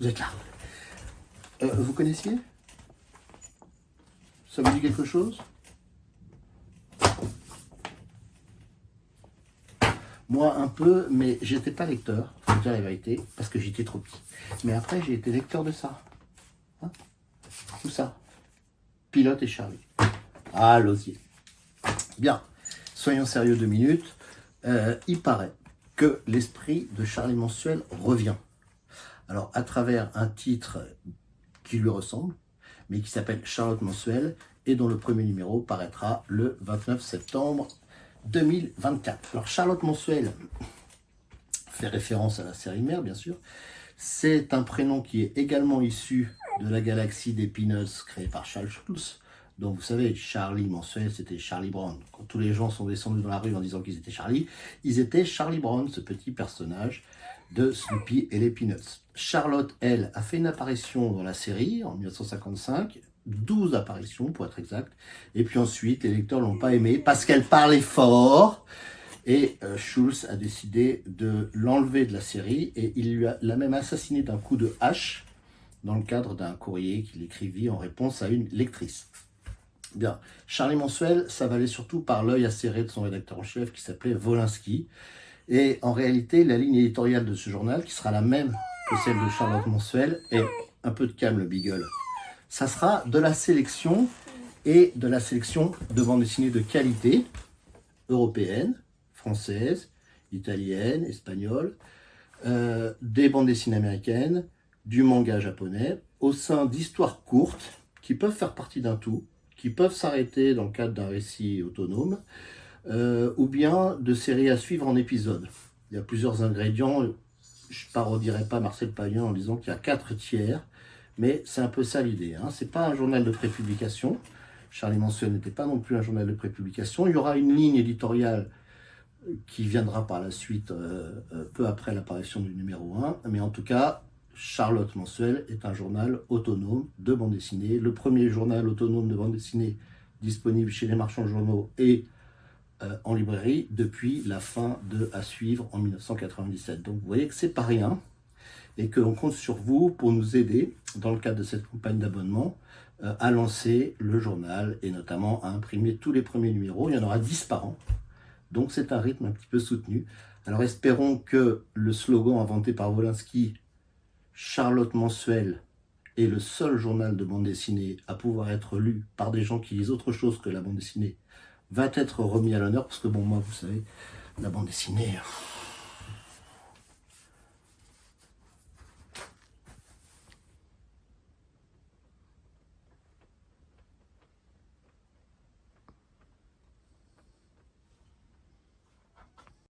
Vous êtes là. Vous connaissiez? Ça vous dit quelque chose? Moi un peu, mais j'étais pas lecteur, faut dire la vérité, parce que j'étais trop petit. Mais après j'ai été lecteur de ça. Hein, tout ça. Pilote et Charlie. Ah, l'osier. Bien, soyons sérieux 2 minutes. Il paraît que l'esprit de Charlie Mensuel revient. Alors, à travers un titre qui lui ressemble, mais qui s'appelle Charlotte Mensuel, et dont le premier numéro paraîtra le 29 septembre 2024. Alors, Charlotte Mensuel fait référence à la série mère, bien sûr. C'est un prénom qui est également issu de la galaxie des Peanuts créée par Charles Schulz. Donc vous savez, Charlie Mensuel, c'était Charlie Brown. Quand tous les gens sont descendus dans la rue en disant qu'ils étaient Charlie, ils étaient Charlie Brown, ce petit personnage de Snoopy et les Peanuts. Charlotte, elle, a fait une apparition dans la série en 1955, 12 apparitions pour être exact, et puis ensuite les lecteurs l'ont pas aimée parce qu'elle parlait fort, et Schulz a décidé de l'enlever de la série, et il l'a même assassiné d'un coup de hache dans le cadre d'un courrier qu'il écrivit en réponse à une lectrice. Bien, Charlie Mensuel, ça valait surtout par l'œil acéré de son rédacteur en chef qui s'appelait Wolinski. Et en réalité, la ligne éditoriale de ce journal, qui sera la même que celle de Charlotte Mensuel, est un peu de calme, le Beagle. Ça sera de la sélection, et de la sélection de bandes dessinées de qualité, européenne, française, italienne, espagnole, des bandes dessinées américaines, du manga japonais, au sein d'histoires courtes qui peuvent faire partie d'un tout, qui peuvent s'arrêter dans le cadre d'un récit autonome, ou bien de séries à suivre en épisodes. Il y a plusieurs ingrédients. Je ne parodierai pas Marcel Payen en disant qu'il y a 4 tiers, mais c'est un peu ça l'idée. Hein. Ce n'est pas un journal de prépublication. Charlie Mensuel n'était pas non plus un journal de prépublication. Il y aura une ligne éditoriale qui viendra par la suite, peu après l'apparition du numéro 1. Mais en tout cas, Charlotte Mensuel est un journal autonome de bande dessinée. Le premier journal autonome de bande dessinée disponible chez les marchands de journaux et en librairie depuis la fin de À suivre en 1997. Donc vous voyez que c'est pas rien et que l'on compte sur vous pour nous aider dans le cadre de cette campagne d'abonnement à lancer le journal et notamment à imprimer tous les premiers numéros. Il y en aura 10 par an. Donc c'est un rythme un petit peu soutenu. Alors espérons que le slogan inventé par Wolinski, Charlotte Mensuel, est le seul journal de bande dessinée à pouvoir être lu par des gens qui lisent autre chose que la bande dessinée, va être remis à l'honneur, parce que bon, moi, vous savez, la bande dessinée,